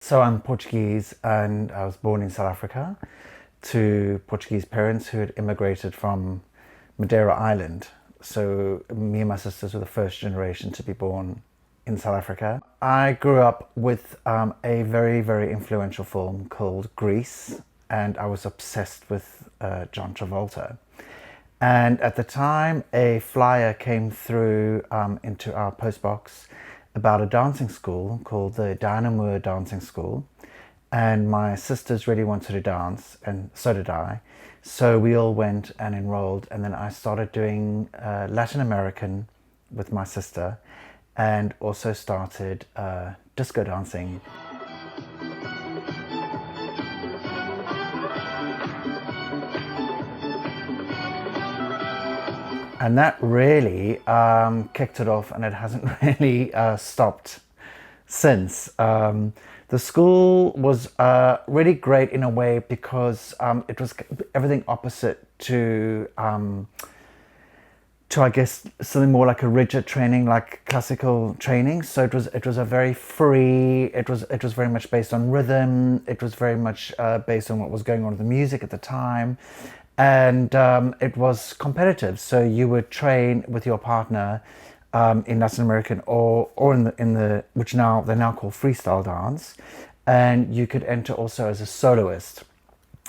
So I'm Portuguese and I was born in South Africa to Portuguese parents who had immigrated from Madeira Island. So me and my sisters were the first generation to be born in South Africa. I grew up with a very, very influential film called Grease, and I was obsessed with John Travolta. And at the time, a flyer came through into our postbox about a dancing school called the Diana Moore Dancing School. And my sisters really wanted to dance, and so did I. So we all went and enrolled, and then I started doing Latin American with my sister, and also started disco dancing. And that really kicked it off, and it hasn't really stopped since. The school was really great in a way because it was everything opposite to I guess something more like a rigid training, like classical training. So it was a very free. It was very much based on rhythm. It was very much based on what was going on with the music at the time, and it was competitive. So you would train with your partner in Latin American or in the which now they're now called freestyle dance, and you could enter also as a soloist.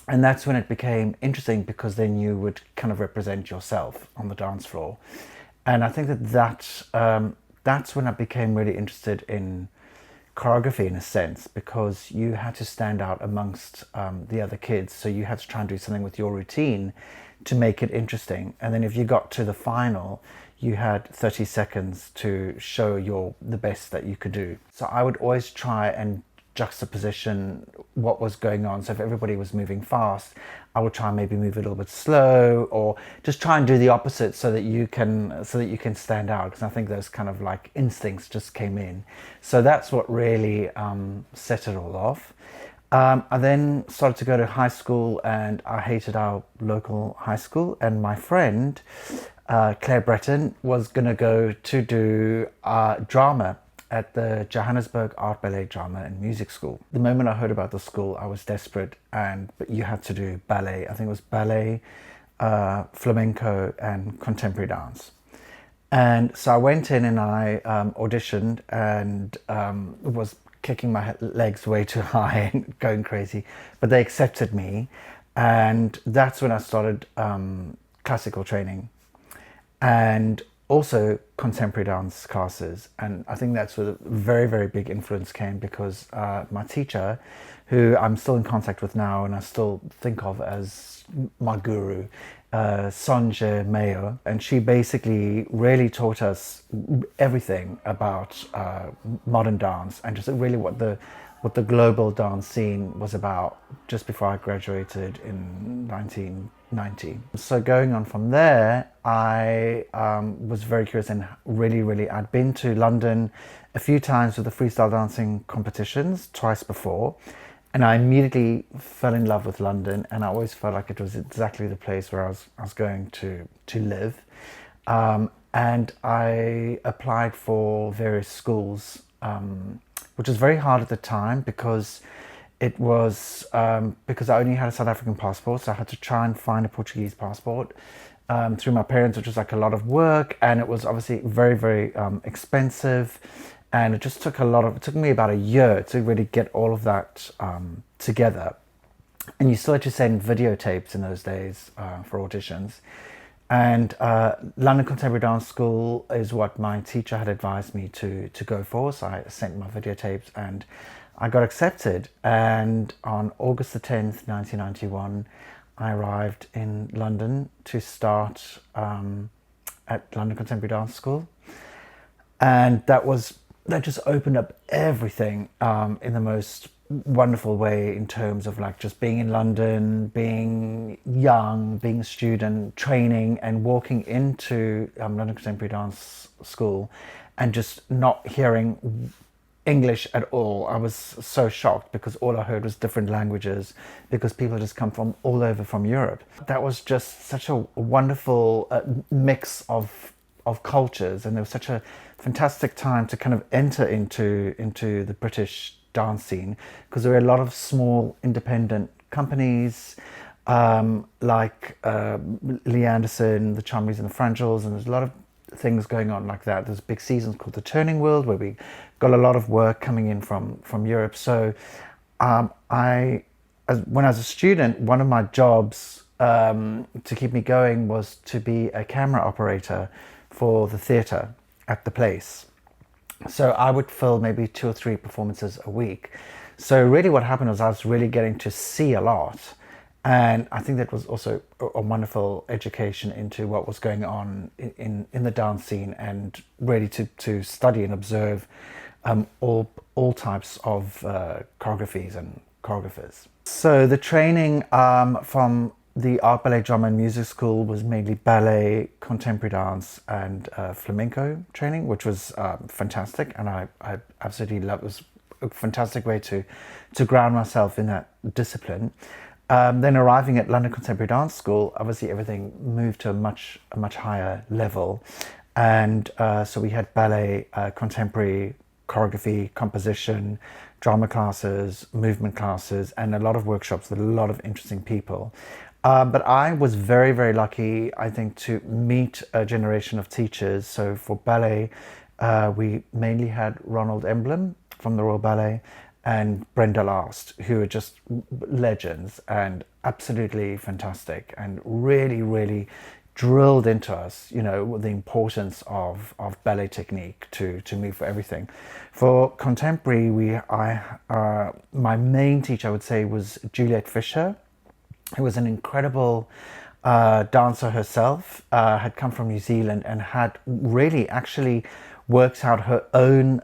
And that's when it became interesting because then you would kind of represent yourself on the dance floor. And I think that's when I became really interested in choreography in a sense, because you had to stand out amongst the other kids. So you had to try and do something with your routine to make it interesting. And then if you got to the final, you had 30 seconds to show the best that you could do. So I would always try and juxtaposition what was going on. So if everybody was moving fast, I would try and maybe move a little bit slow, or just try and do the opposite so that you can stand out, because I think those kind of like instincts just came in. So that's what really set it all off. I then started to go to high school, and I hated our local high school, and my friend Claire Breton was going to go to do drama at the Johannesburg Art Ballet Drama and Music School. The moment I heard about the school, I was desperate, but you had to do ballet. I think it was ballet, flamenco, and contemporary dance. And so I went in and I auditioned, and was kicking my legs way too high and going crazy, but they accepted me, and that's when I started classical training and also contemporary dance classes. And I think that's where the very, very big influence came, because my teacher, who I'm still in contact with now and I still think of as my guru, Sonja Mayo, and she basically really taught us everything about modern dance and just really what the global dance scene was about, just before I graduated in 1990. So going on from there, I was very curious, and really, I'd been to London a few times with the freestyle dancing competitions, twice before, and I immediately fell in love with London, and I always felt like it was exactly the place where I was going to live. And I applied for various schools, which was very hard at the time, because it was because I only had a South African passport, so I had to try and find a Portuguese passport through my parents, which was like a lot of work, and it was obviously very, very expensive, and it just took it took me about a year to really get all of that together. And you still had to send videotapes in those days for auditions. And London Contemporary Dance School is what my teacher had advised me to go for. So I sent my videotapes and I got accepted. And on August the 10th, 1991, I arrived in London to start at London Contemporary Dance School. And that just opened up everything in the most wonderful way, in terms of like just being in London, being young, being a student, training, and walking into London Contemporary Dance School and just not hearing English at all. I was so shocked, because all I heard was different languages, because people just come from all over from Europe. That was just such a wonderful mix of cultures, and there was such a fantastic time to kind of enter into the British dance scene, because there were a lot of small independent companies, like Lee Anderson, the Chumleys and the Frangels, and there's a lot of things going on like that. There's big seasons called the Turning World, where we got a lot of work coming in from Europe. So when I was a student, one of my jobs to keep me going was to be a camera operator for the theatre at the place. So I would fill maybe 2 or 3 performances a week. So really what happened was I was really getting to see a lot. And I think that was also a wonderful education into what was going on in the dance scene, and really to study and observe all types of choreographies and choreographers. So the training from the Art Ballet Drama and Music School was mainly ballet, contemporary dance, and flamenco training, which was fantastic, and I absolutely loved it. It was a fantastic way to ground myself in that discipline. Then arriving at London Contemporary Dance School, obviously everything moved to a much higher level, and so we had ballet, contemporary, choreography, composition, drama classes, movement classes, and a lot of workshops with a lot of interesting people. But I was very lucky, I think, to meet a generation of teachers. So for ballet, we mainly had Ronald Emblem from the Royal Ballet and Brenda Last, who are just legends and absolutely fantastic, and really drilled into us, the importance of ballet technique to move for everything. For contemporary, my main teacher, I would say, was Juliet Fisher, who was an incredible dancer herself, had come from New Zealand and had really actually worked out her own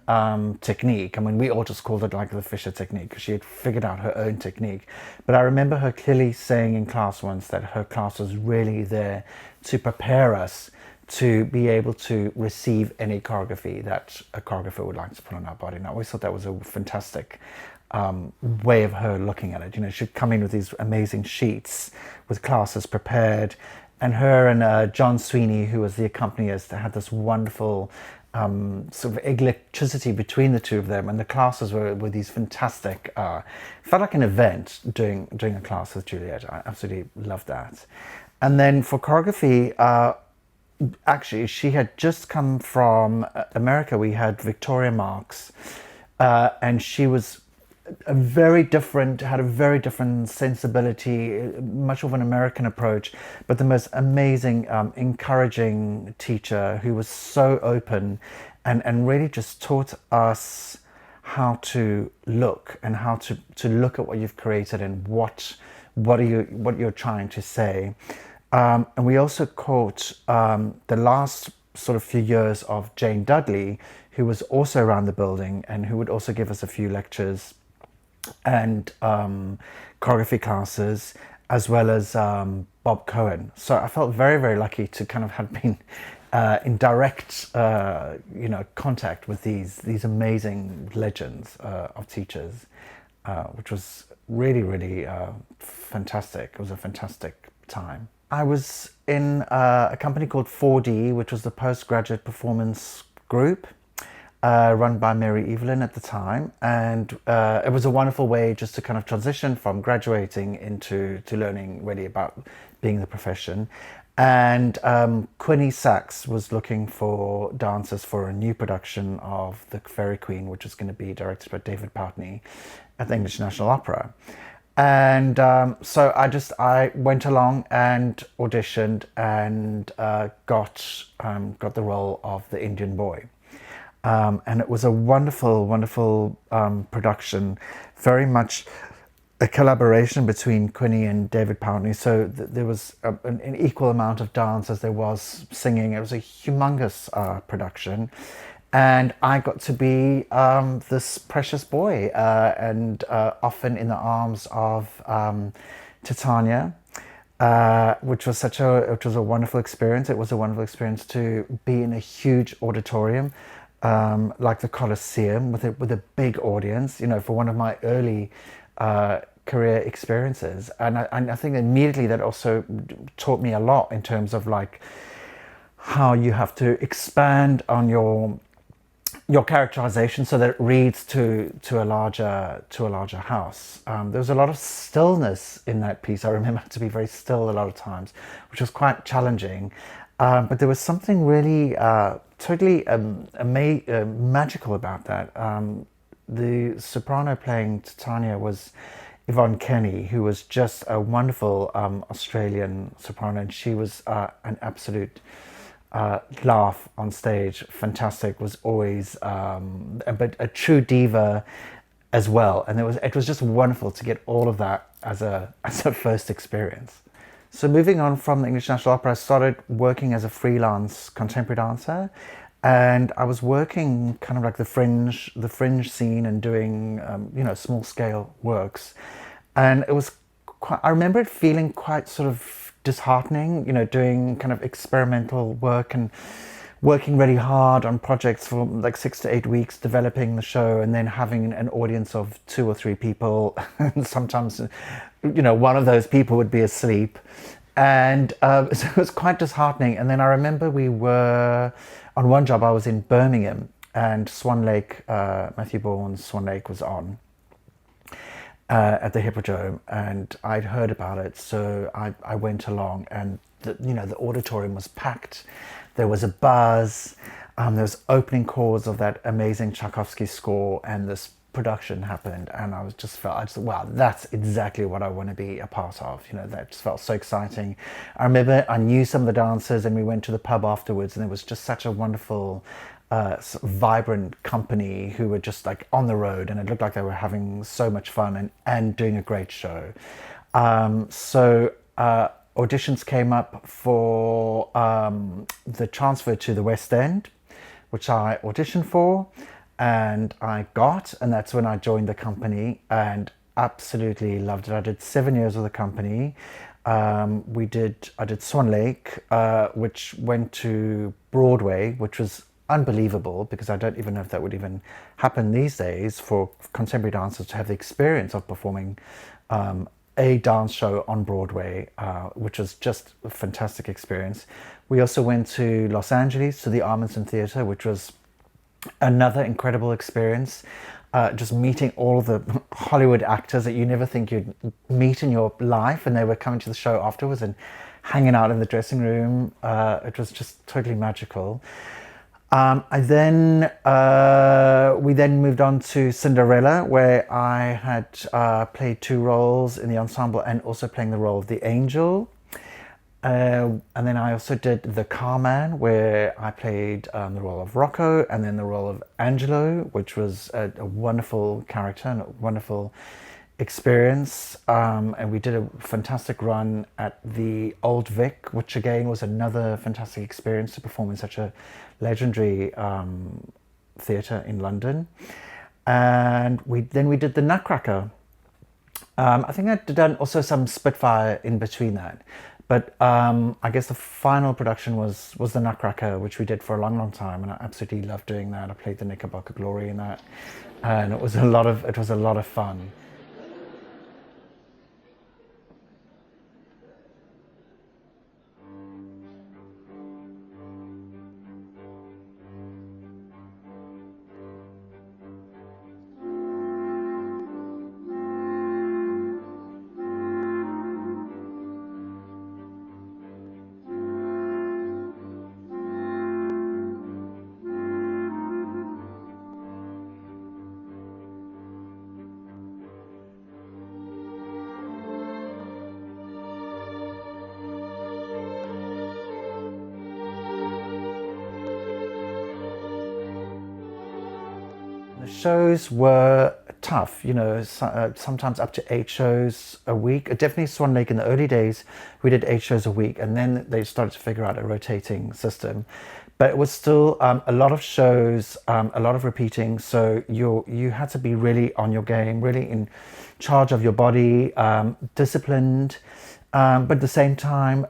technique. I mean, we all just called it like the Fisher technique, because she had figured out her own technique. But I remember her clearly saying in class once that her class was really there to prepare us to be able to receive any choreography that a choreographer would like to put on our body. And I always thought that was a fantastic way of her looking at it. She'd come in with these amazing sheets with classes prepared, and her and John Sweeney, who was the accompanist, had this wonderful sort of electricity between the two of them, and the classes were these fantastic, felt like an event doing a class with Juliet. I absolutely loved that. And then for choreography, actually she had just come from America. We had Victoria Marks, and she was had a very different sensibility, much of an American approach, but the most amazing, encouraging teacher, who was so open and really just taught us how to look, and how to look at what you've created and what you're trying to say. And we also caught the last sort of few years of Jane Dudley, who was also around the building and who would also give us a few lectures and choreography classes, as well as Bob Cohen. So I felt very lucky to kind of have been in direct contact with these amazing legends of teachers, which was really fantastic. It was a fantastic time. I was in a company called 4D, which was the postgraduate performance group, run by Mary Evelyn at the time, and it was a wonderful way just to kind of transition from graduating into learning really about being the profession. And Quinny Sachs was looking for dancers for a new production of The Fairy Queen, which was going to be directed by David Poutney at the English National Opera. And so I went along and auditioned and got the role of the Indian boy. And it was a wonderful production, very much a collaboration between Quinny and David Poutney. So there was an equal amount of dance as there was singing. It was a humongous production. And I got to be this precious boy, and often in the arms of Titania, which was a wonderful experience. It was a wonderful experience to be in a huge auditorium, like the Colosseum, with a big audience, for one of my early career experiences. And I think immediately that also taught me a lot in terms of like how you have to expand on your your characterization so that it reads to a larger house. There was a lot of stillness in that piece. I remember to be very still a lot of times, which was quite challenging. But there was something really totally magical about that. The soprano playing Titania was Yvonne Kenny, who was just a wonderful Australian soprano, and she was an absolute laugh on stage. Fantastic, was always, but a true diva as well. And it was just wonderful to get all of that as a first experience. So moving on from the English National Opera, I started working as a freelance contemporary dancer, and I was working kind of like the fringe scene and doing small scale works, and it was quite, I remember it feeling quite sort of disheartening, doing kind of experimental work and working really hard on projects for like 6 to 8 weeks, developing the show, and then having an audience of 2 or 3 people. And sometimes, one of those people would be asleep. And so it was quite disheartening. And then I remember we were, on one job, I was in Birmingham, and Swan Lake, Matthew Bourne's Swan Lake was on at the Hippodrome, and I'd heard about it, so I went along, and the auditorium was packed. There was a buzz. There was opening chords of that amazing Tchaikovsky score, and this production happened, and I just wow, that's exactly what I want to be a part of. That just felt so exciting. I remember I knew some of the dancers, and we went to the pub afterwards, and it was just such a wonderful vibrant company who were just like on the road, and it looked like they were having so much fun and doing a great show. So auditions came up for the transfer to the West End, which I auditioned for, and I got, and that's when I joined the company and absolutely loved it. I did 7 years with the company. I did Swan Lake, which went to Broadway, which was unbelievable, because I don't even know if that would even happen these days for contemporary dancers to have the experience of performing a dance show on Broadway, which was just a fantastic experience. We also went to Los Angeles to the Armenson Theatre, which was another incredible experience. Just meeting all of the Hollywood actors that you never think you'd meet in your life, and they were coming to the show afterwards and hanging out in the dressing room. It was just totally magical. We then moved on to Cinderella, where I had played 2 roles in the ensemble and also playing the role of the angel. And then I also did The Carman, where I played the role of Rocco, and then the role of Angelo, which was a wonderful character and a wonderful experience. And we did a fantastic run at the Old Vic, which again was another fantastic experience to perform in such a legendary theatre in London. And we did the Nutcracker. I think I'd done also some Spitfire in between that. But I guess the final production was the Nutcracker, which we did for a long, long time, and I absolutely loved doing that. I played the Knickerbocker Glory in that, and it was a lot of fun. The shows were tough, sometimes up to 8 shows a week. Definitely Swan Lake in the early days, we did 8 shows a week, and then they started to figure out a rotating system. But it was still a lot of shows, a lot of repeating. So you had to be really on your game, really in charge of your body, disciplined, but at the same time,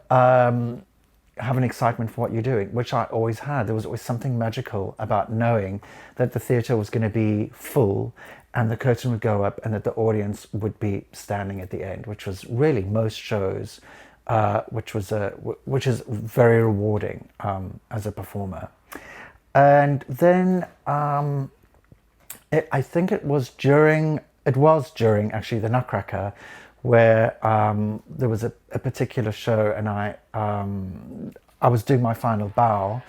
have an excitement for what you're doing, which I always had. There was always something magical about knowing that the theatre was going to be full and the curtain would go up and that the audience would be standing at the end, which was really most shows, which is very rewarding as a performer. And then I think it was during actually the Nutcracker, where there was a particular show, and I was doing my final bow,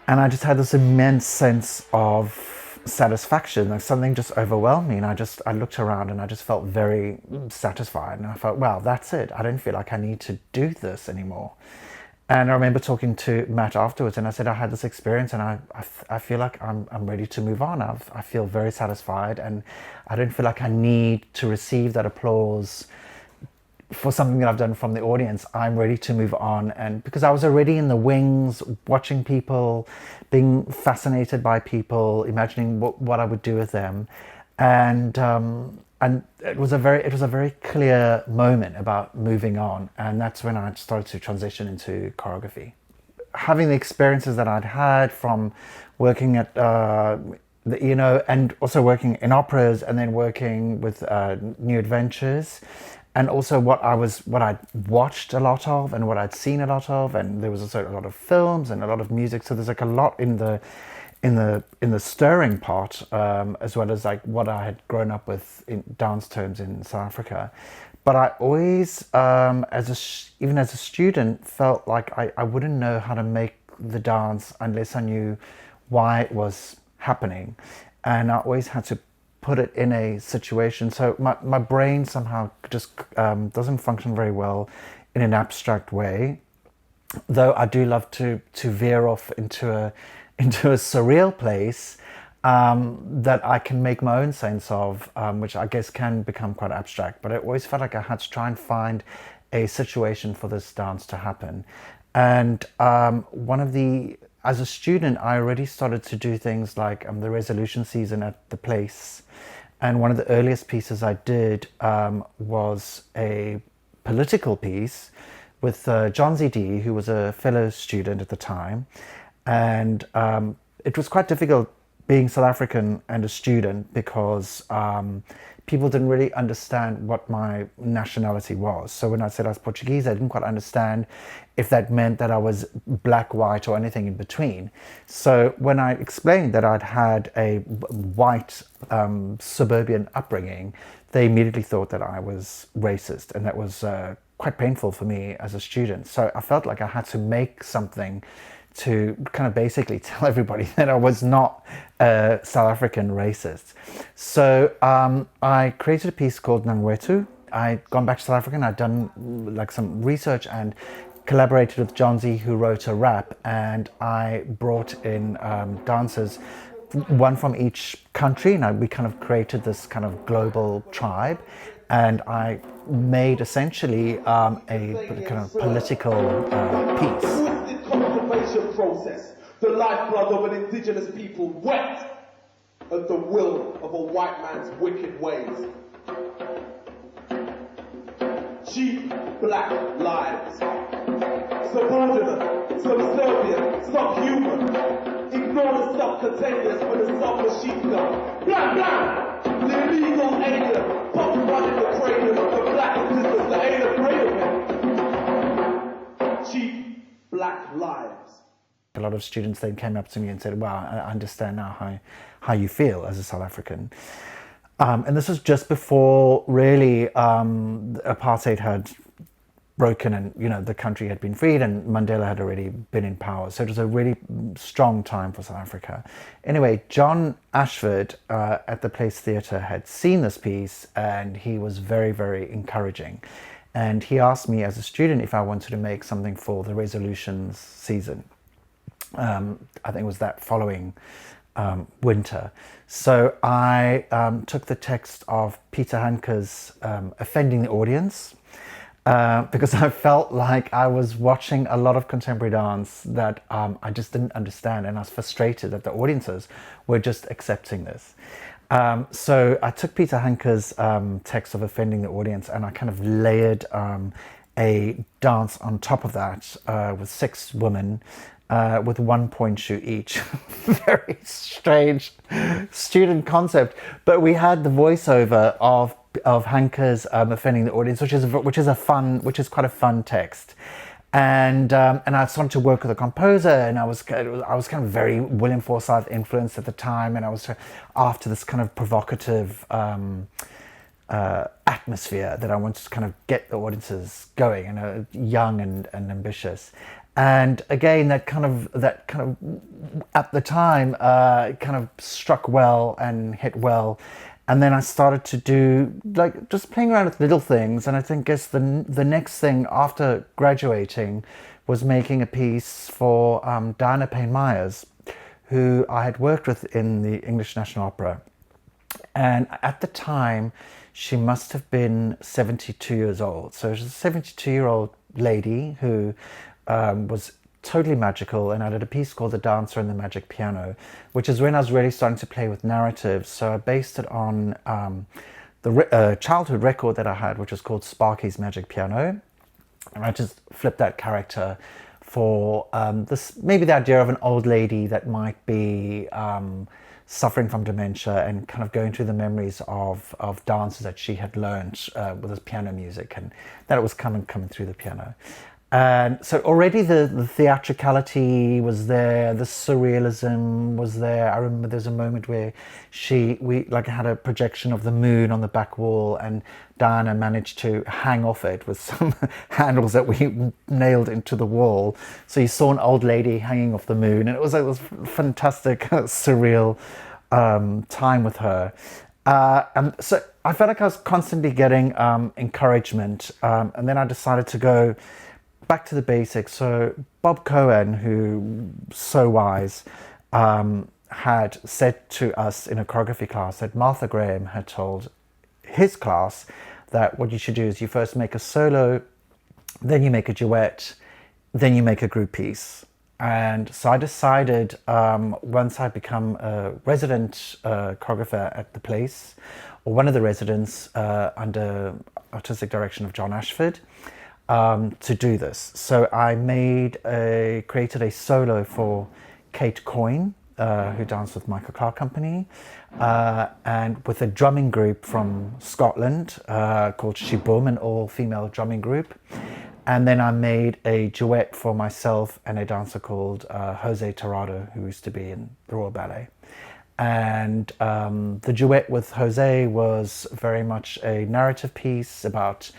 and I just had this immense sense of satisfaction. Like something just overwhelmed me, and I looked around and I just felt very satisfied, and I felt, wow, that's it. I don't feel like I need to do this anymore. And I remember talking to Matt afterwards, and I said I had this experience, and I feel like I'm ready to move on. I feel very satisfied, and I don't feel like I need to receive that applause for something that I've done from the audience. I'm ready to move on. And because I was already in the wings, watching people, being fascinated by people, imagining what I would do with them, and it was a very clear moment about moving on, and that's when I started to transition into choreography. Having the experiences that I'd had from working at and also working in operas, and then working with New Adventures, and also what I'd watched a lot of and what I'd seen a lot of, and there was also a lot of films and a lot of music. So there's like a lot in the stirring part, as well as like what I had grown up with in dance terms in South Africa. But I always, even as a student, felt like I wouldn't know how to make the dance unless I knew why it was happening, and I always had to put it in a situation. So my brain somehow just doesn't function very well in an abstract way, though I do love to veer off into a surreal place that I can make my own sense of, which I guess can become quite abstract. But I always felt like I had to try and find a situation for this dance to happen. And as a student, I already started to do things like the resolution season at the place. And one of the earliest pieces I did was a political piece with John ZD, who was a fellow student at the time. And it was quite difficult being South African and a student, because people didn't really understand what my nationality was. So when I said I was Portuguese, I didn't quite understand if that meant that I was black, white, or anything in between. So when I explained that I'd had a white suburban upbringing, they immediately thought that I was racist, and that was quite painful for me as a student. So I felt like I had to make something to kind of basically tell everybody that I was not a South African racist. So I created a piece called Nanguetu. I'd gone back to South Africa, and I'd done like some research and collaborated with John Z, who wrote a rap, and I brought in dancers, one from each country, and we kind of created this kind of global tribe. And I made essentially a kind of political piece. Process, the lifeblood of an indigenous people wet at the will of a white man's wicked ways. Cheap black lives, subordinate, subservient, subhuman, ignore the subcutaneous with a submachine gun. Black, black, the illegal alien, pop one in the cranium of the black existence that ain't afraid of him. Cheap black lives. A lot of students then came up to me and said, wow, I understand now how you feel as a South African. And this was just before really apartheid had broken, and the country had been freed, and Mandela had already been in power. So it was a really strong time for South Africa. Anyway, John Ashford at the Place Theatre had seen this piece, and he was very, very encouraging. And he asked me as a student if I wanted to make something for the resolutions season. I think it was that following winter. So I took the text of Peter Handke's Offending the Audience, because I felt like I was watching a lot of contemporary dance that I just didn't understand, and I was frustrated that the audiences were just accepting this. So I took Peter Handke's text of Offending the Audience, and I kind of layered a dance on top of that with 6 women, with 1 point shoe each. Very strange student concept, but we had the voiceover of Handke's Offending the Audience, which is quite a fun text, and I started to work with a composer, and I was kind of very William Forsythe influenced at the time, and I was after this kind of provocative atmosphere that I wanted to kind of get the audiences going, young and ambitious. And again, that kind of at the time kind of struck well and hit well. And then I started to do like just playing around with little things. And I think the next thing after graduating was making a piece for Diana Payne Myers, who I had worked with in the English National Opera. And at the time, she must have been 72 years old. So she's a 72-year-old lady who was totally magical, and I did a piece called The Dancer and the Magic Piano, which is when I was really starting to play with narratives. So I based it on the childhood record that I had, which was called Sparky's Magic Piano. And I just flipped that character for maybe the idea of an old lady that might be suffering from dementia and kind of going through the memories of dances that she had learned with this piano music, and that it was coming through the piano. And so already the theatricality was there, the surrealism was there. I remember there's a moment where we had a projection of the moon on the back wall, and Diana managed to hang off it with some handles that we nailed into the wall. So you saw an old lady hanging off the moon, and it was like this fantastic, surreal time with her. And so I felt like I was constantly getting encouragement, and then I decided to go back to the basics. So Bob Cohen, who so wise, had said to us in a choreography class that Martha Graham had told his class that what you should do is you first make a solo, then you make a duet, then you make a group piece. And so I decided, once I'd become a resident choreographer at the place, or one of the residents under artistic direction of John Ashford, to do this. So I created a solo for Kate Coyne, who danced with Michael Clark Company, and with a drumming group from Scotland called Shibum, an all-female drumming group. And then I made a duet for myself and a dancer called Jose Tirado, who used to be in the Royal Ballet. And the duet with Jose was very much a narrative piece about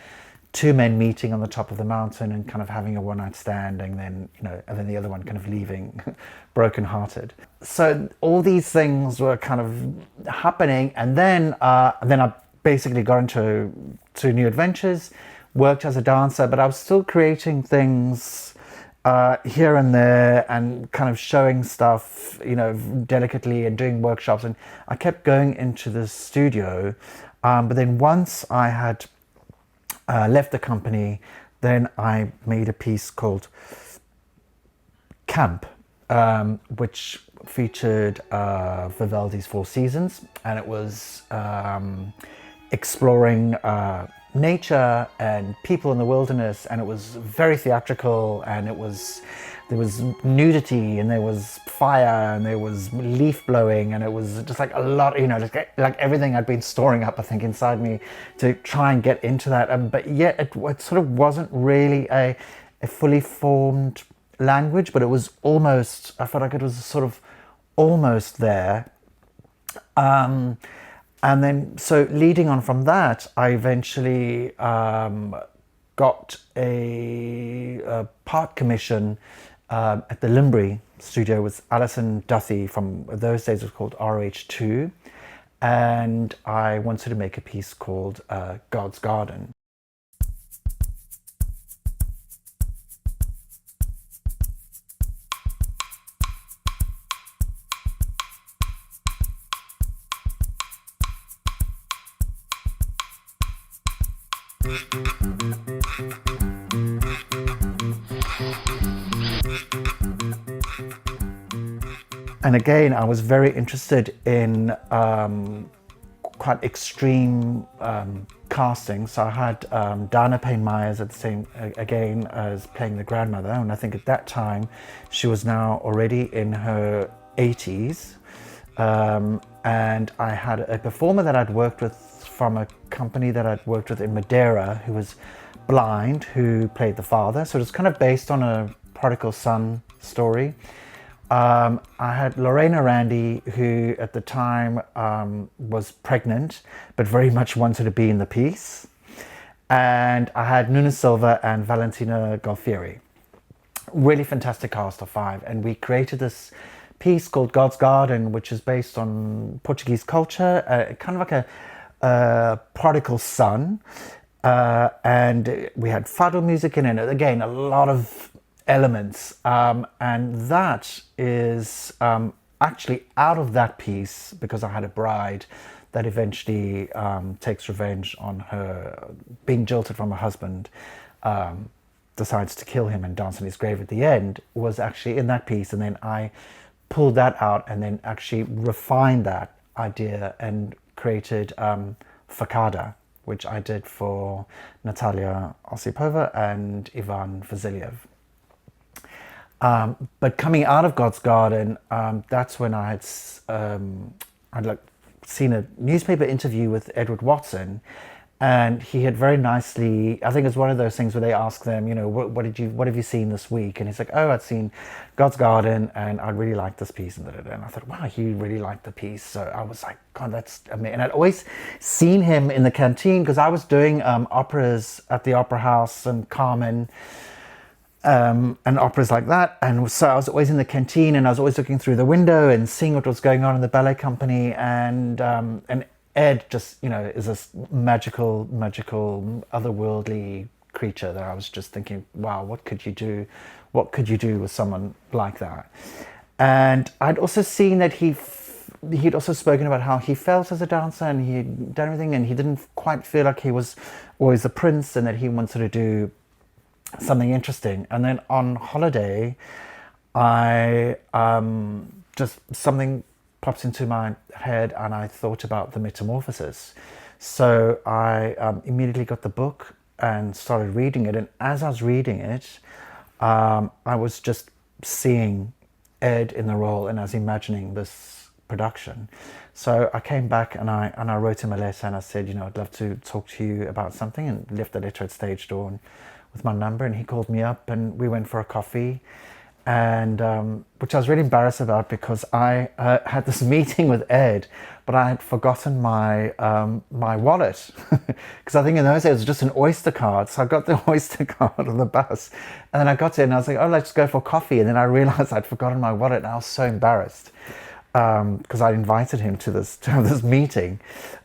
two men meeting on the top of the mountain and kind of having a one-night stand, and then and then the other one kind of leaving broken-hearted. So all these things were kind of happening, and then I basically got into new adventures, worked as a dancer, but I was still creating things here and there and kind of showing stuff, delicately, and doing workshops, and I kept going into the studio. But then once I had left the company, then I made a piece called Camp, which featured Vivaldi's Four Seasons, and it was exploring nature and people in the wilderness, and it was very theatrical, and there was nudity, and there was fire, and there was leaf blowing, and it was just like a lot, like everything I'd been storing up, I think, inside me to try and get into that. But yet it sort of wasn't really a fully formed language, but it was almost, I felt like it was sort of almost there. And then, so leading on from that, I eventually got a part commission at the Limbury studio with Alison Duthie, from those days it was called RH2, and I wanted to make a piece called God's Garden. And again, I was very interested in quite extreme casting. So I had Diana Payne Myers at the same, again, as playing the grandmother. And I think at that time, she was now already in her 80s. And I had a performer that I'd worked with from a company that I'd worked with in Madeira, who was blind who played the father. So it was kind of based on a prodigal son story. I had Lorena Randy, who at the time was pregnant, but very much wanted to be in the piece. And I had Nuna Silva and Valentina Galfieri. Really fantastic cast of 5. And we created this piece called God's Garden, which is based on Portuguese culture, kind of like a prodigal son. And we had fado music in it. Again, a lot of elements. And that is actually out of that piece, because I had a bride that eventually takes revenge on her being jilted from her husband, decides to kill him and dance on his grave at the end, was actually in that piece. And then I pulled that out and then actually refined that idea and created Facada, which I did for Natalia Osipova and Ivan Vasiliev. But coming out of God's Garden, that's when I'd seen a newspaper interview with Edward Watson, and he had very nicely, I think it's one of those things where they ask them, what have you seen this week? And he's like, oh, I'd seen God's Garden and I really liked this piece. And I thought, wow, he really liked the piece. So I was like, God, that's amazing. And I'd always seen him in the canteen, because I was doing operas at the Opera House and Carmen, and operas like that. And so I was always in the canteen, and I was always looking through the window and seeing what was going on in the ballet company. And Ed just, is this magical, otherworldly creature that I was just thinking, wow, what could you do? What could you do with someone like that? And I'd also seen that he'd also spoken about how he felt as a dancer, and he'd done everything, and he didn't quite feel like he was always a prince, and that he wanted to do something interesting. And then on holiday, I just something pops into my head, and I thought about the Metamorphosis. So I immediately got the book and started reading it. And as I was reading it, I was just seeing Ed in the role, and I was imagining this production. So I came back and I wrote him a letter, and I said, I'd love to talk to you about something, and left the letter at stage door with my number. And he called me up and we went for a coffee, and which I was really embarrassed about, because I had this meeting with Ed, but I had forgotten my my wallet, because I think in those days it was just an Oyster card. So I got the Oyster card on the bus, and then I got in and I was like, oh, let's go for coffee. And then I realized I'd forgotten my wallet, and I was so embarrassed, because I invited him to have this meeting.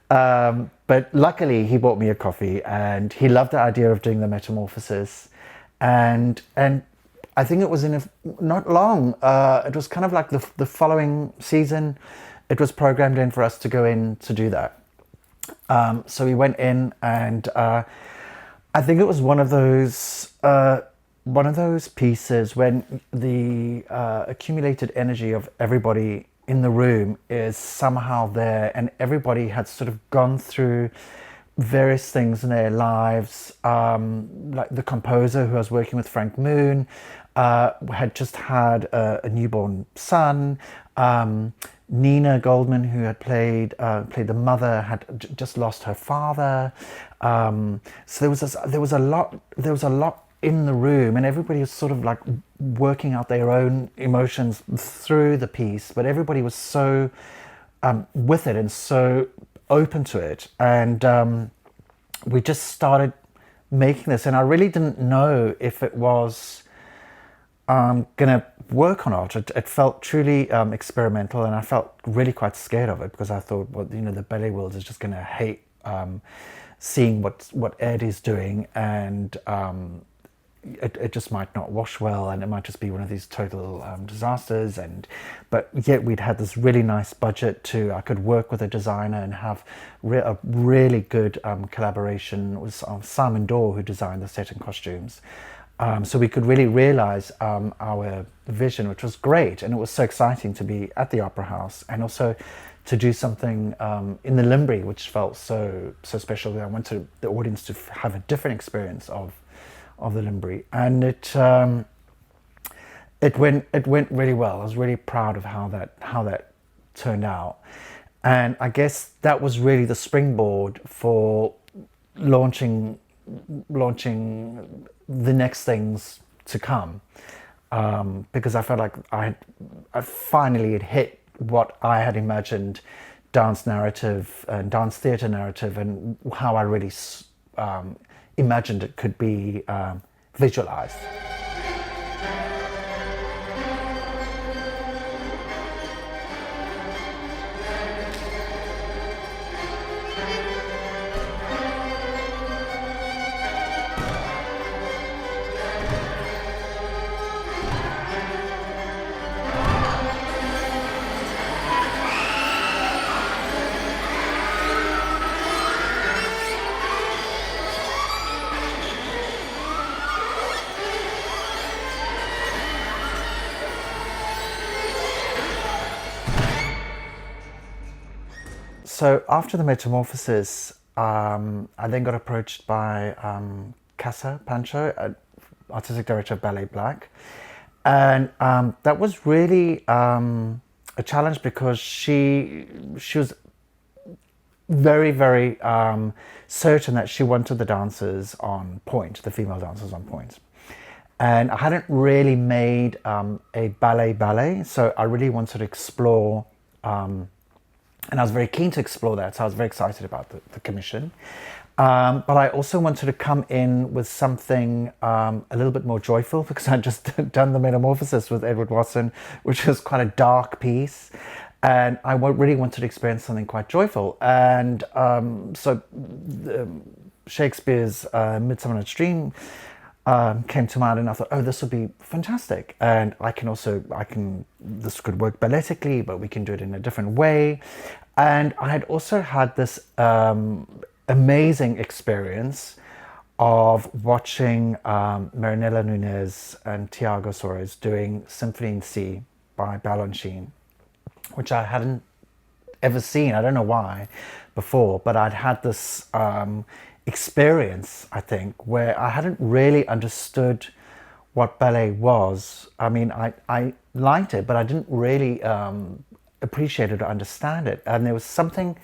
But luckily he bought me a coffee, and he loved the idea of doing the Metamorphosis. And I think it was not long. It was kind of like the following season, it was programmed in for us to go in to do that. So we went in, and I think it was one of those pieces when the accumulated energy of everybody in the room is somehow there, and everybody had sort of gone through various things in their lives. Like the composer who I was working with, Frank Moon, had just had a newborn son. Nina Goldman, who had played the mother, had just lost her father. So there was a lot in the room, and everybody was sort of like working out their own emotions through the piece, but everybody was so with it and so open to it. And we just started making this, and I really didn't know if it was gonna work or not. It felt truly experimental, and I felt really quite scared of it, because I thought, well, the ballet world is just gonna hate seeing what Ed is doing, and it just might not wash well, and it might just be one of these total disasters. But yet we'd had this really nice budget to, I could work with a designer and have a really good collaboration with Simon Dorr, who designed the set and costumes. So we could really realize our vision, which was great. And it was so exciting to be at the Opera House, and also to do something in the Limbri, which felt so special. I wanted the audience to have a different experience of the Limbri, and it went really well. I was really proud of how that turned out, and I guess that was really the springboard for launching launching the next things to come, because I felt like I finally had hit what I had imagined dance narrative and dance theatre narrative, and how I really imagined it could be visualized. So after the metamorphosis, I then got approached by Cassa, Pancho, artistic director of Ballet Black, and that was really a challenge, because she was very, very certain that she wanted the dancers on point, the female dancers on point. And I hadn't really made a ballet, so I really wanted to explore, and I was very keen to explore that, so I was very excited about the commission. But I also wanted to come in with something a little bit more joyful, because I'd just done the Metamorphosis with Edward Watson, which was quite a dark piece. And I really wanted to experience something quite joyful. And so Shakespeare's Midsummer Night's Dream came to mind, and I thought, oh, this would be fantastic. And this could work balletically, but we can do it in a different way. And I had also had this amazing experience of watching Marinella Nunes and Tiago Soares doing Symphony in C by Balanchine, which I hadn't ever seen, I don't know why, before, but I'd had this experience, I think, where I hadn't really understood what ballet was. I mean, I liked it, but I didn't really appreciate it or understand it. And there was something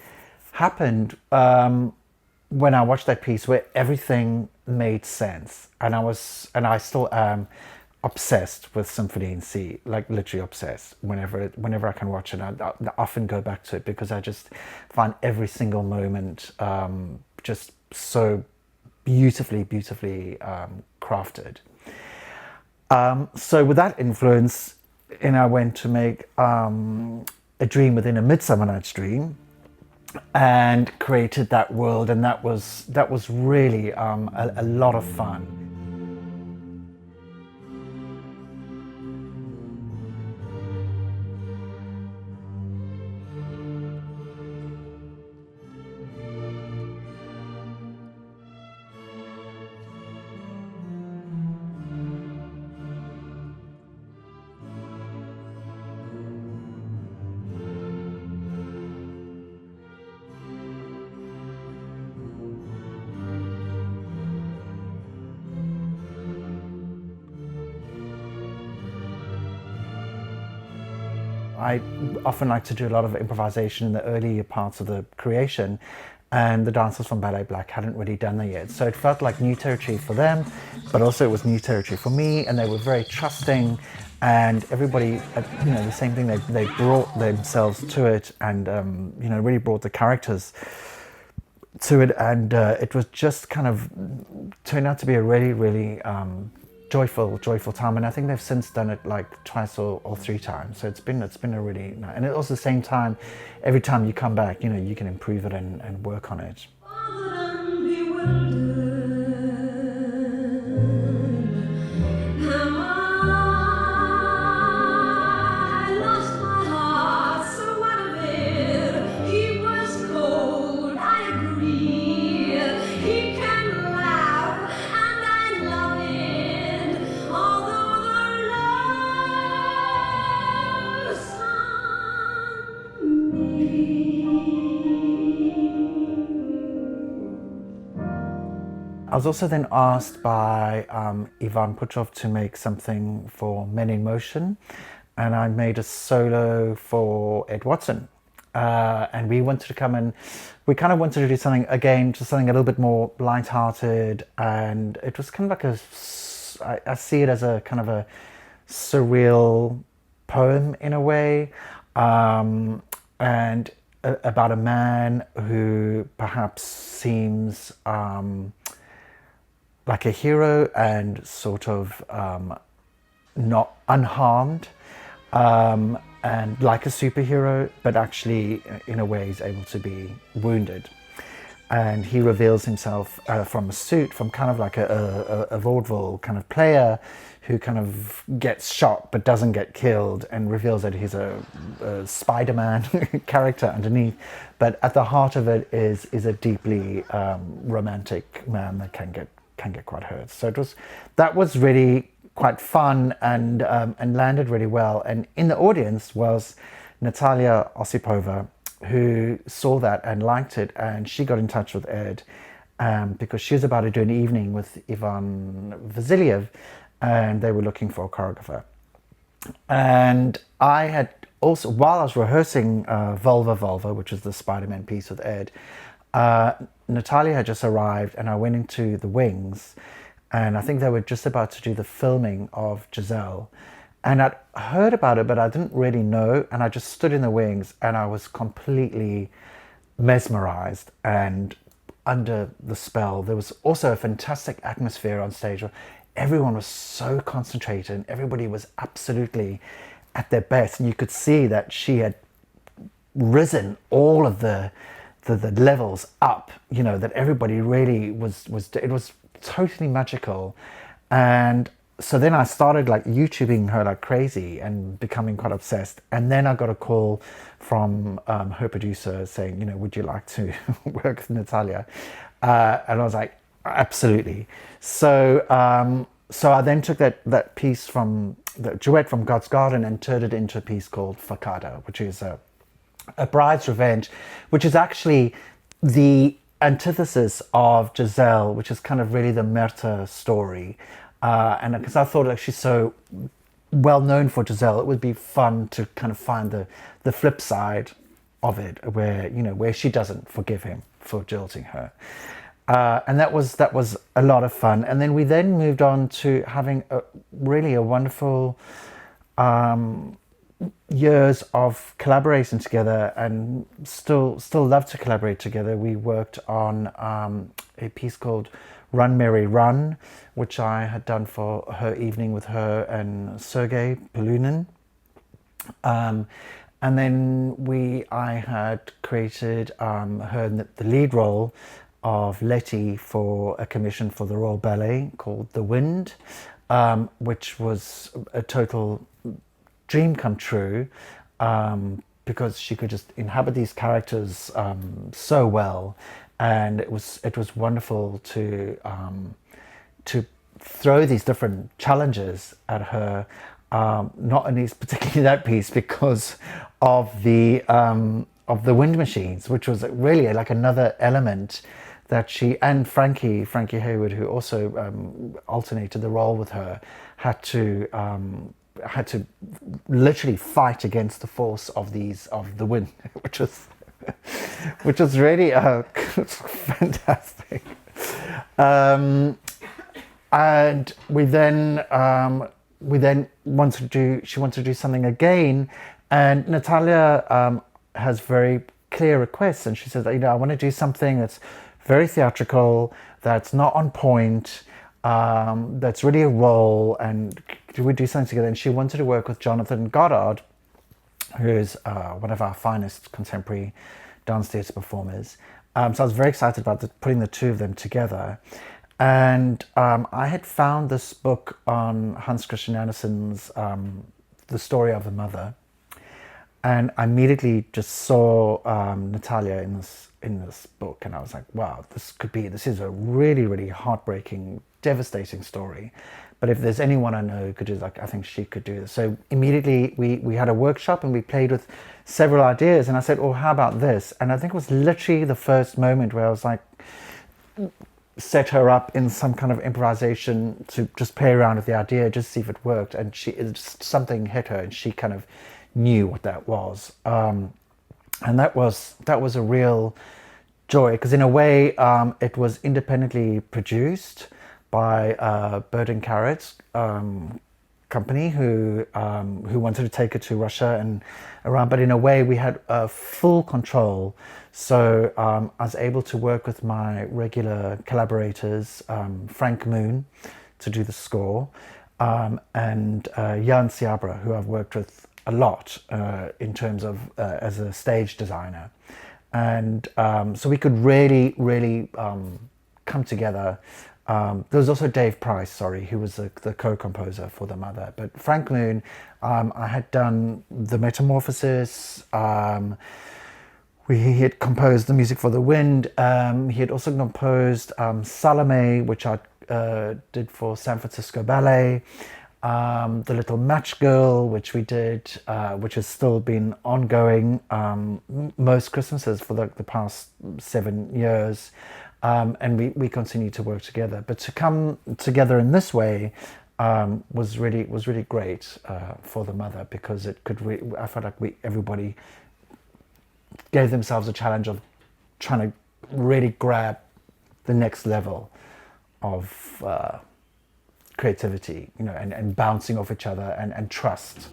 happened when I watched that piece where everything made sense. And I still am obsessed with Symphony in C, like literally obsessed. Whenever I can watch it, I often go back to it, because I just find every single moment just so beautifully crafted. So with that influence, I went to make a dream within a Midsummer Night's Dream, and created that world, and that was really a lot of fun. I often like to do a lot of improvisation in the early parts of the creation, and the dancers from Ballet Black hadn't really done that yet. So it felt like new territory for them, but also it was new territory for me, and they were very trusting, and everybody, the same thing, they brought themselves to it, and really brought the characters to it, and it was just kind of turned out to be a really joyful time, and I think they've since done it like twice or three times. So it's been a really nice, and also the same time, every time you come back, you can improve it and work on it. I was also then asked by Ivan Putrov to make something for Men in Motion, and I made a solo for Ed Watson. and we wanted to come and we kind of wanted to do something again, just something a little bit more light-hearted, and it was kind of like I see it as a kind of a surreal poem in a way, and about a man who perhaps seems like a hero and sort of not unharmed, and like a superhero, but actually in a way is able to be wounded. And he reveals himself from a suit, from kind of like a vaudeville kind of player who kind of gets shot but doesn't get killed, and reveals that he's a Spider-Man character underneath. But at the heart of it is a deeply romantic man that can get quite hurt. So that was really quite fun and landed really well. And in the audience was Natalia Osipova, who saw that and liked it, and she got in touch with Ed because she was about to do an evening with Ivan Vasiliev, and they were looking for a choreographer. And I had also, while I was rehearsing Volva, which is the Spider-Man piece with Ed, Natalia had just arrived, and I went into the wings, and I think they were just about to do the filming of Giselle. And I'd heard about it, but I didn't really know. And I just stood in the wings, and I was completely mesmerized and under the spell. There was also a fantastic atmosphere on stage where everyone was so concentrated and everybody was absolutely at their best. And you could see that she had risen all of the levels up, you know, that everybody really was it was totally magical. And so then I started like YouTubing her like crazy and becoming quite obsessed. And then I got a call from her producer saying, you know, would you like to work with Natalia? And I was like, absolutely. So I then took that piece from the duet from God's Garden and turned it into a piece called Facada, which is a bride's revenge, which is actually the antithesis of Giselle, which is kind of really the Myrta story. And because I thought like she's so well known for Giselle, it would be fun to kind of find the flip side of it, where she doesn't forgive him for jilting her. And that was a lot of fun. And then we then moved on to having really a wonderful years of collaboration together, and still love to collaborate together. We worked on a piece called Run Mary Run, which I had done for her evening with her and Sergei Polunin. And then I had created her in the lead role of Letty for a commission for the Royal Ballet called The Wind, which was a total dream come true, because she could just inhabit these characters so well, and it was wonderful to throw these different challenges at her. Not only particularly that piece because of the wind machines, which was really like another element that she and Frankie Hayward, who also alternated the role with her, had to literally fight against the force of the wind, which was really fantastic. And we then she wanted to do something again, and Natalia has very clear requests, and she says, I want to do something that's very theatrical, that's not on point, that's really a role, and do we do something together? And she wanted to work with Jonathan Goddard, who is one of our finest contemporary dance theatre performers. So I was very excited about putting the two of them together. And I had found this book on Hans Christian Andersen's The Story of the Mother, and I immediately just saw Natalia in this book, and I was like, wow, this is a really, really heartbreaking, devastating story. But if there's anyone I know who could do this, I think she could do this. So immediately we had a workshop and we played with several ideas, and I said, how about this? And I think it was literally the first moment where I was like, set her up in some kind of improvisation to just play around with the idea, just see if it worked. And something hit her and she kind of knew what that was. and that was a real joy, because in a way it was independently produced by Bird and Carrot company who wanted to take it to Russia and around, but in a way we had full control. So I was able to work with my regular collaborators, Frank Moon, to do the score, and Jan Ciabra, who I've worked with a lot in terms of as a stage designer. And so we could really come together. There was also Dave Price, sorry, who was the co-composer for The Mother. But Frank Moon, I had done The Metamorphosis. He had composed the music for The Wind. He had also composed Salome, which I did for San Francisco Ballet. The Little Match Girl, which we did, which has still been ongoing most Christmases for the past 7 years. And we continue to work together. But to come together in this way was really great for The Mother, because it could I felt like everybody gave themselves a challenge of trying to really grab the next level of creativity, and bouncing off each other and trust.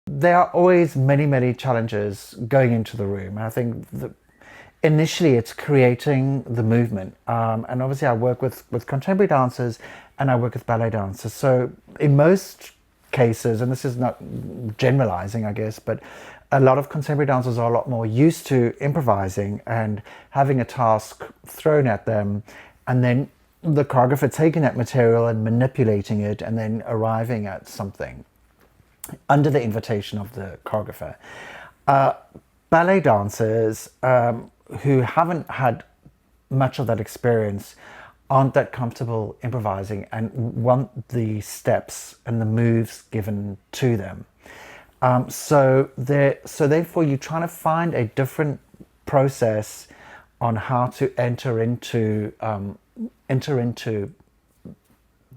There are always many challenges going into the room. And I think that initially it's creating the movement. And obviously I work with contemporary dancers and I work with ballet dancers. So in most cases, and this is not generalizing, I guess, but a lot of contemporary dancers are a lot more used to improvising and having a task thrown at them, and then the choreographer taking that material and manipulating it and then arriving at something under the invitation of the choreographer. Ballet dancers who haven't had much of that experience aren't that comfortable improvising and want the steps and the moves given to them. So therefore you're trying to find a different process on how to enter into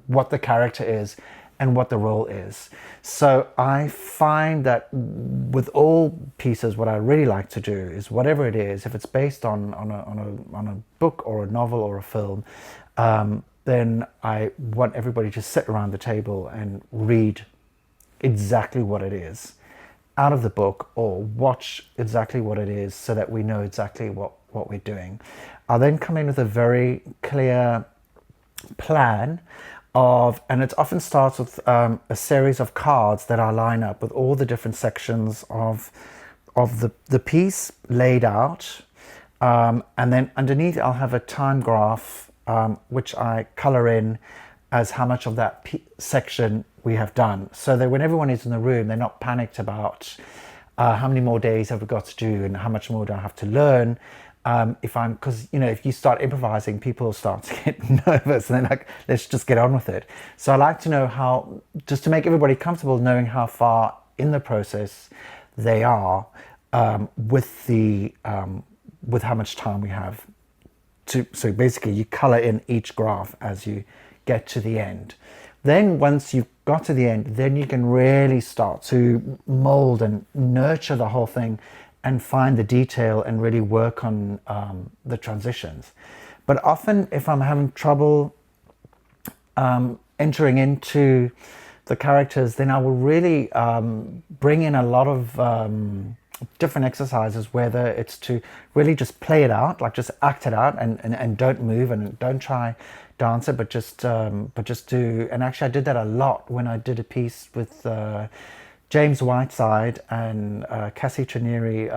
what the character is and what the role is. So I find that with all pieces, what I really like to do is whatever it is, if it's based on a book or a novel or a film, then I want everybody to sit around the table and read exactly what it is out of the book, or watch exactly what it is, so that we know exactly what we're doing. I'll then come in with a very clear plan of, and it often starts with a series of cards that I line up with all the different sections of the piece laid out, and then underneath I'll have a time graph which I color in as how much of that section we have done, so that when everyone is in the room, they're not panicked about how many more days have we got to do and how much more do I have to learn. Because if you start improvising, people start to get nervous and they're like, let's just get on with it. So I like to know how, just to make everybody comfortable knowing how far in the process they are, with how much time we have to. So basically you color in each graph as you get to the end. Then once you've got to the end, then you can really start to mold and nurture the whole thing and find the detail and really work on the transitions. But often if I'm having trouble entering into the characters, then I will really bring in a lot of different exercises, whether it's to really just play it out, like just act it out, and don't move and don't try dance it, but just do. And actually I did that a lot when I did a piece with James Whiteside and Cassie Trinieri,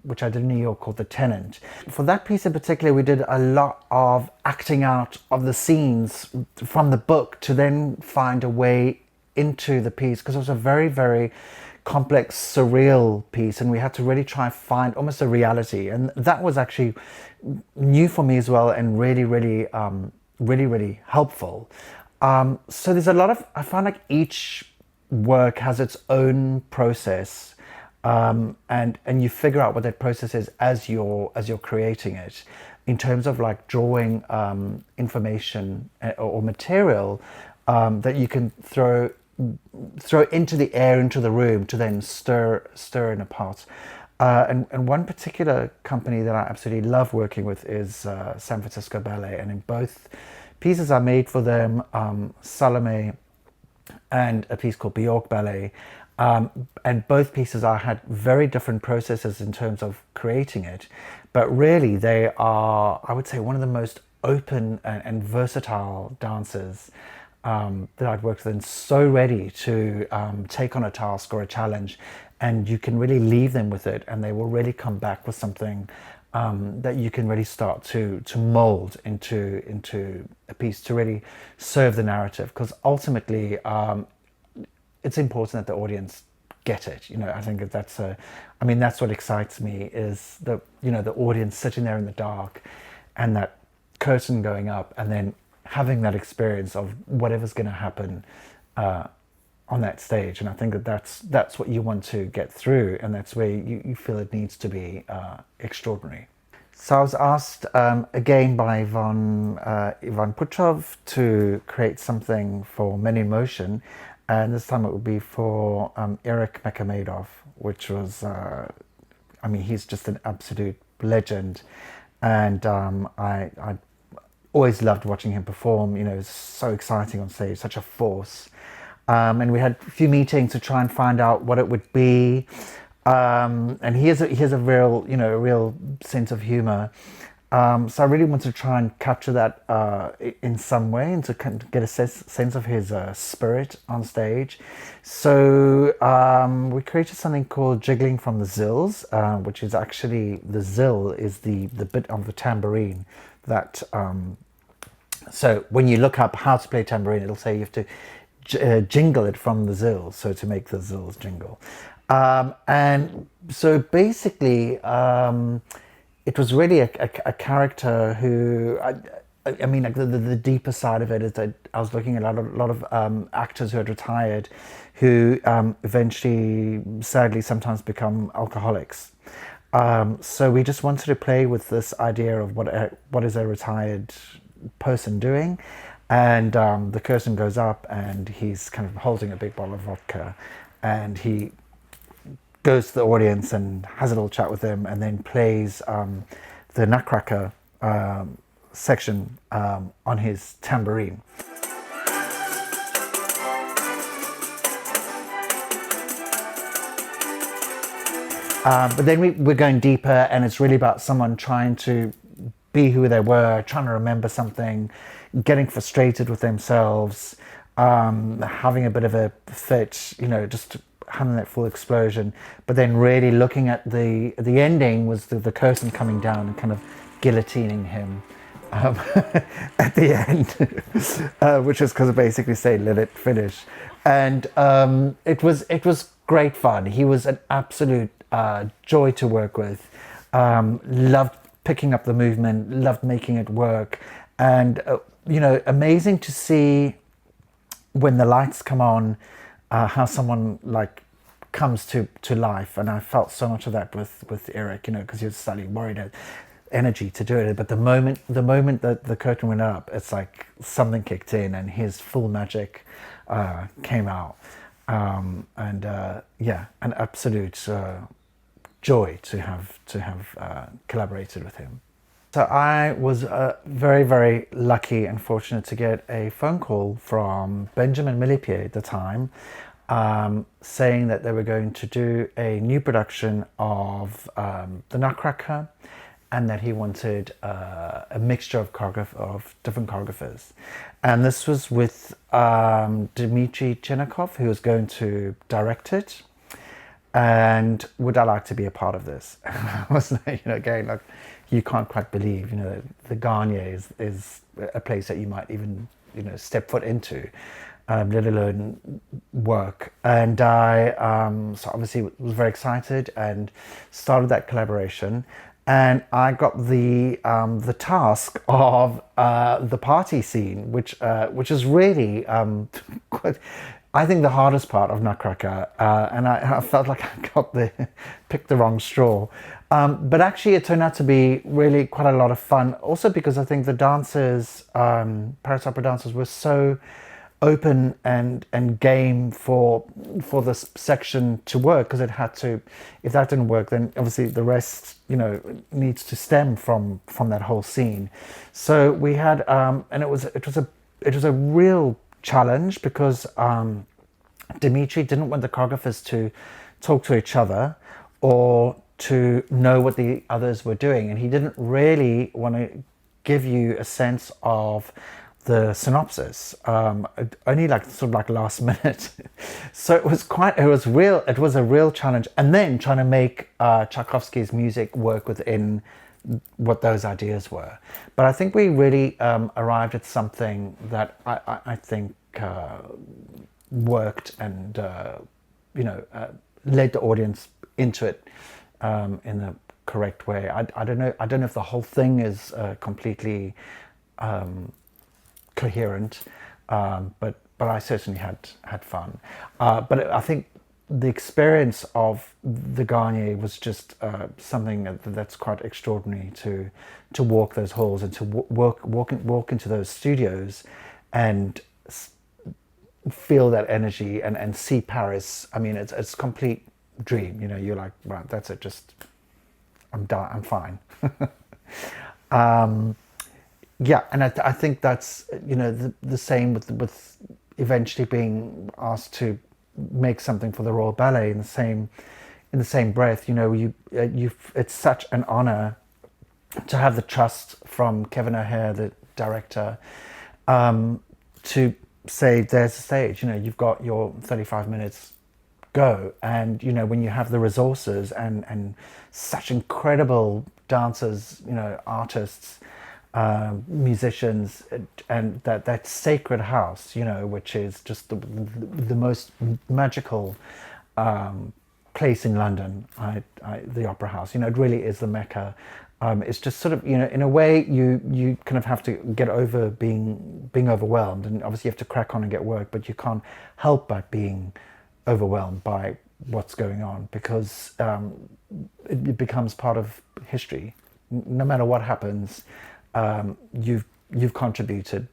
which I did in New York, called The Tenant. For that piece in particular, we did a lot of acting out of the scenes from the book to then find a way into the piece, because it was a very, very complex, surreal piece, and we had to really try and find almost a reality. And that was actually new for me as well, and really, really, really helpful. So there's a lot of, I find like each work has its own process, and you figure out what that process is as you're creating it, in terms of like drawing information or material that you can throw into the air, into the room, to then stir in a pot. And one particular company that I absolutely love working with is San Francisco Ballet, and in both pieces I made for them, Salome and a piece called Bjork Ballet, and both pieces I had very different processes in terms of creating it, but really they are, I would say, one of the most open and versatile dancers that I'd worked with, and so ready to take on a task or a challenge, and you can really leave them with it and they will really come back with something that you can really start to mold into a piece to really serve the narrative. Because ultimately it's important that the audience get it. I think that that's what excites me, is the audience sitting there in the dark and that curtain going up, and then having that experience of whatever's going to happen on that stage. And I think that that's what you want to get through, and that's where you feel it needs to be extraordinary. So I was asked again by Ivan Putrov to create something for Men in Motion, and this time it would be for Eric Mekhamedov, which was, he's just an absolute legend, and I always loved watching him perform. It's so exciting on stage, such a force. And we had a few meetings to try and find out what it would be. And he has a real sense of humor. So I really wanted to try and capture that in some way, and to kind of get a sense of his spirit on stage. So we created something called Jiggling from the Zills, which is actually, the zill is the bit of the tambourine that... So when you look up how to play tambourine, it'll say you have to jingle it from the zills, so to make the zills jingle. And so basically, it was really a character who, I mean, like the deeper side of it is that I was looking at a lot of actors who had retired, who eventually, sadly, sometimes become alcoholics. So we just wanted to play with this idea of what is a retired person doing, and the curtain goes up and he's kind of holding a big bottle of vodka, and he goes to the audience and has a little chat with them, and then plays the Nutcracker section on his tambourine. But then we're going deeper, and it's really about someone trying to be who they were, trying to remember something, getting frustrated with themselves, having a bit of a fit, just having that full explosion. But then really looking at the ending was the curtain coming down and kind of guillotining him at the end, which was because of basically saying, let it finish. And it was great fun. He was an absolute joy to work with. Loved picking up the movement, loved making it work, and amazing to see when the lights come on, how someone like comes to life. And I felt so much of that with Eric, because he was slightly worried at energy to do it, but the moment that the curtain went up, it's like something kicked in and his full magic came out. An absolute joy to have collaborated with him. So I was very, very lucky and fortunate to get a phone call from Benjamin Millepied at the time, saying that they were going to do a new production of the Nutcracker, and that he wanted a mixture of different choreographers. And this was with Dmitry Chenakov, who was going to direct it. And would I like to be a part of this? I was like, again, like, you can't quite believe, the Garnier is a place that you might even, step foot into, let alone work. And I, so obviously was very excited and started that collaboration. And I got the task of the party scene, which is really quite, I think, the hardest part of Nutcracker, and I felt like I picked the wrong straw. But actually, it turned out to be really quite a lot of fun. Also, because I think the dancers, Paris Opera dancers, were so open and game for this section to work, because it had to. If that didn't work, then obviously the rest, needs to stem from that whole scene. So we had, and it was a real challenge, because Dimitri didn't want the choreographers to talk to each other or to know what the others were doing, and he didn't really want to give you a sense of the synopsis, only like last minute. So it was a real challenge, and then trying to make Tchaikovsky's music work within what those ideas were. But I think we really arrived at something that I think worked, and led the audience into it in the correct way. I don't know if the whole thing is completely coherent, but I certainly had fun. But I think the experience of the Garnier was just something that's quite extraordinary, to walk those halls and to walk into those studios and feel that energy and see Paris. I mean, it's a complete dream. You're like, right, that's it. Just I'm done. I'm fine. Yeah, and I think that's the same with eventually being asked to make something for the Royal Ballet in the same breath. It's such an honor to have the trust from Kevin O'Hare, the director, to say, there's a stage. You've got your 35 minutes. Go. And when you have the resources and such incredible dancers, artists, musicians, and that sacred house, which is just the most magical place in London, the Opera House. It really is the Mecca. It's just sort of, in a way, you kind of have to get over being overwhelmed, and obviously you have to crack on and get work, but you can't help but being overwhelmed by what's going on, because it becomes part of history. No matter what happens, you've contributed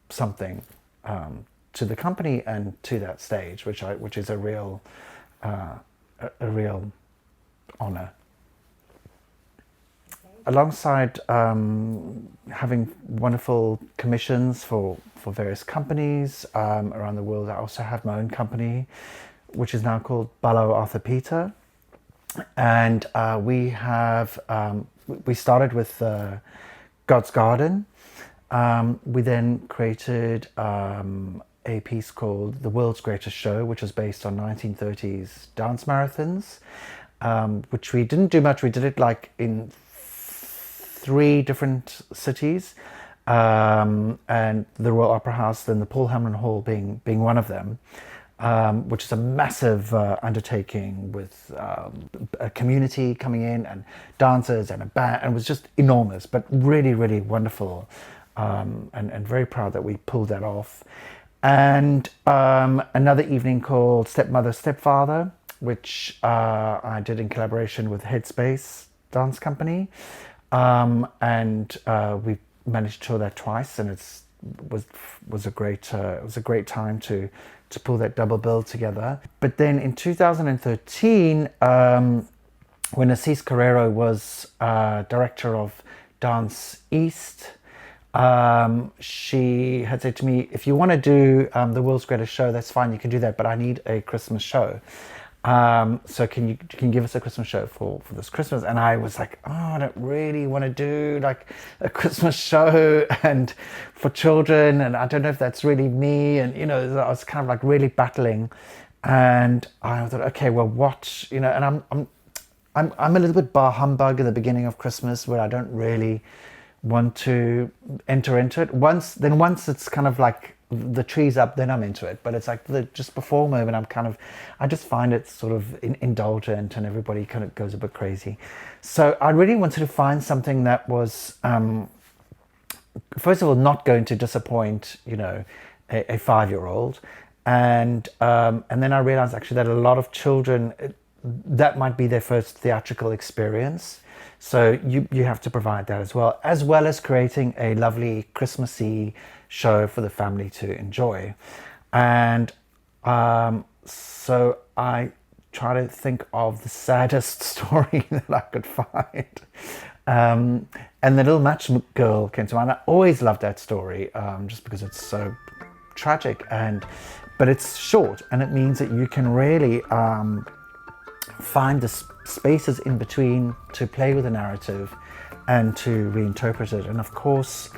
something to the company and to that stage, which is a real honor. Alongside having wonderful commissions for various companies around the world, I also have my own company, which is now called Ballo Arthur Pita, and we started with God's Garden. We then created a piece called The World's Greatest Show, which was based on 1930s dance marathons, which we didn't do much. We did it like in 3 different cities, and the Royal Opera House, then the Paul Hamlin Hall being one of them, which is a massive undertaking with a community coming in and dancers and a band, and it was just enormous, but really, really wonderful, and very proud that we pulled that off. And another evening called Stepmother, Stepfather, which I did in collaboration with Headspace Dance Company, and we managed to tour that twice, and it was a great time to pull that double bill together. But then in 2013, when Assis Carrero was director of Dance East. She had said to me, if you want to do the world's greatest show, that's fine, you can do that, but I need a Christmas show. So can you give us a Christmas show for this Christmas? And I was like, oh, I don't really want to do like a Christmas show and for children, and I don't know if that's really me. And I was kind of like really battling, and I thought, okay, well, what, and I'm a little bit bar humbug at the beginning of Christmas, where I don't really want to enter into it. Once it's kind of like the tree's up, then I'm into it. But it's like the just before moment, I just find it sort of indulgent, and everybody kind of goes a bit crazy. So I really wanted to find something that was, first of all, not going to disappoint, a 5-year-old. And then I realized actually that a lot of children, that might be their first theatrical experience. So you have to provide that as well as creating a lovely Christmassy show for the family to enjoy. And so I try to think of the saddest story that I could find. And the little match girl came to mind. I always loved that story, just because it's so tragic, but it's short, and it means that you can really find the spaces in between to play with the narrative and to reinterpret it. And of course,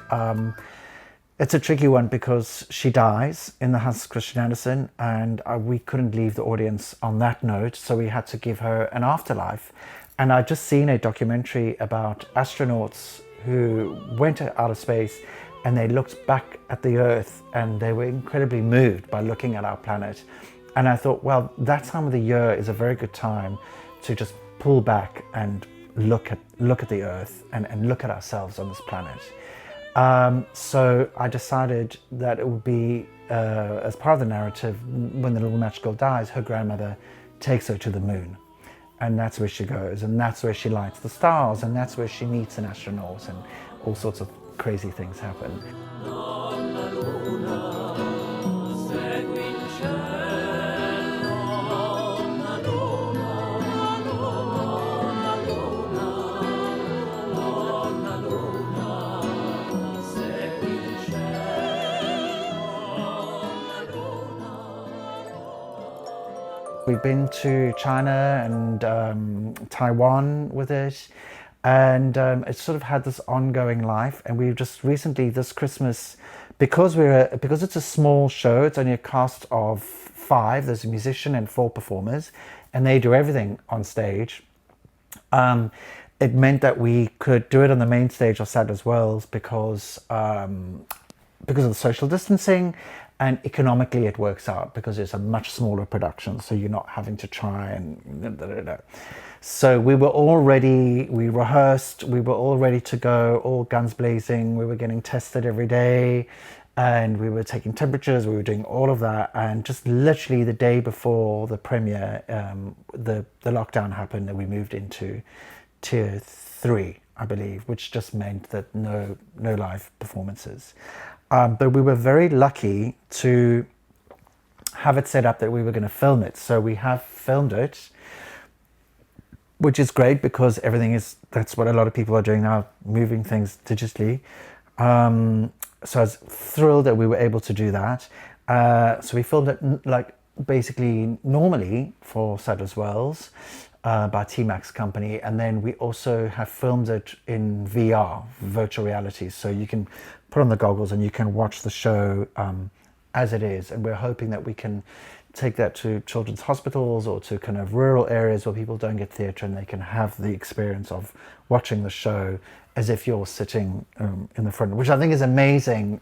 it's a tricky one because she dies in the Hans Christian Andersen, and we couldn't leave the audience on that note, so we had to give her an afterlife. And I'd just seen a documentary about astronauts who went out of space, and they looked back at the Earth, and they were incredibly moved by looking at our planet. And I thought, well, that time of the year is a very good time to just pull back and look at the Earth and look at ourselves on this planet. So I decided that it would be, as part of the narrative, when the little match girl dies, her grandmother takes her to the moon. And that's where she goes, and that's where she lights the stars, and that's where she meets an astronaut, and all sorts of crazy things happen. We've been to China and Taiwan with it, and it's sort of had this ongoing life. And we've just recently, this Christmas, because it's a small show, it's only a cast of 5. There's a musician and 4 performers, and they do everything on stage. It meant that we could do it on the main stage of Sadler's Wells because of the social distancing. And economically it works out because it's a much smaller production, so you're not having to try and So we rehearsed, we were all ready to go, all guns blazing. We were getting tested every day, and we were taking temperatures, we were doing all of that. And just literally the day before the premiere, the lockdown happened, and we moved into tier 3, I believe, which just meant that no live performances. But we were very lucky to have it set up that we were going to film it. So we have filmed it, which is great because that's what a lot of people are doing now, moving things digitally. So I was thrilled that we were able to do that. So we filmed it like basically normally for Sadler's Wells by T-Max company. And then we also have filmed it in VR, virtual reality. So you can put on the goggles and you can watch the show as it is. And we're hoping that we can take that to children's hospitals or to kind of rural areas where people don't get theatre, and they can have the experience of watching the show as if you're sitting in the front, which I think is amazing,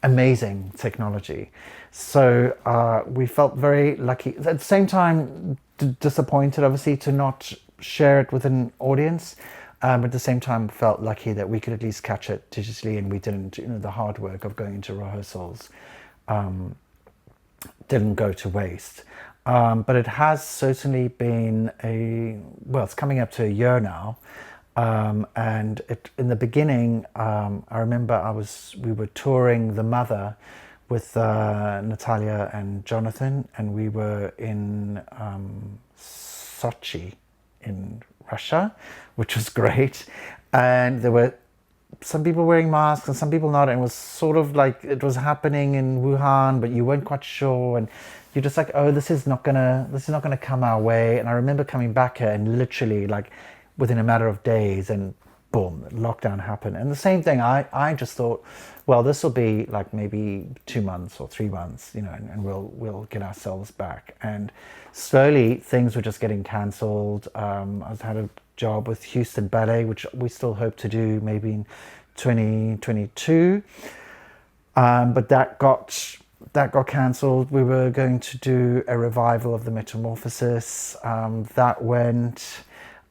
amazing technology. So we felt very lucky. At the same time, disappointed, obviously, to not share it with an audience. But at the same time, felt lucky that we could at least catch it digitally, and we didn't, the hard work of going into rehearsals didn't go to waste. But it has certainly been it's coming up to a year now. And in the beginning, I remember we were touring The Mother with Natalia and Jonathan, and we were in Sochi in Russia, which was great. and there were some people wearing masks and some people not, and it was sort of like it was happening in Wuhan, but you weren't quite sure, and you're just like, oh, this is not gonna come our way. And I remember coming back here and literally like within a matter of days, and boom, lockdown happened. And the same thing, I just thought, well, this will be like maybe 2 months or 3 months, you know, and we'll get ourselves back. And slowly things were just getting cancelled. I had a job with Houston Ballet, which we still hope to do maybe in 2022, but that got cancelled. We were going to do a revival of the Metamorphosis. That went.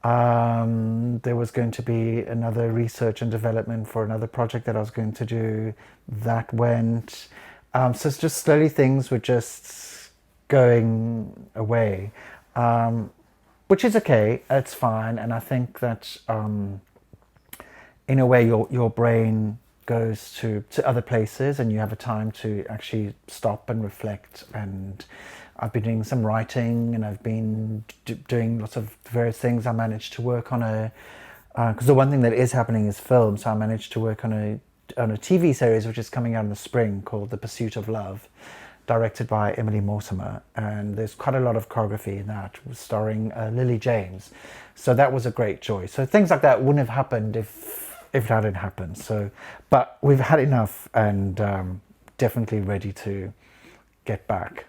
There was going to be another research and development for another project that I was going to do. That went. So it's just slowly things were just going away, which is okay. It's fine. And I think that in a way your brain goes to other places and you have a time to actually stop and reflect. And I've been doing some writing, and I've been doing lots of various things. I managed to work on because the one thing that is happening is film, so I managed to work on a TV series which is coming out in the spring called The Pursuit of Love, directed by Emily Mortimer, and there's quite a lot of choreography in that, starring Lily James. So that was a great joy. So things like that wouldn't have happened if that hadn't happened. So, but we've had enough, and definitely ready to get back.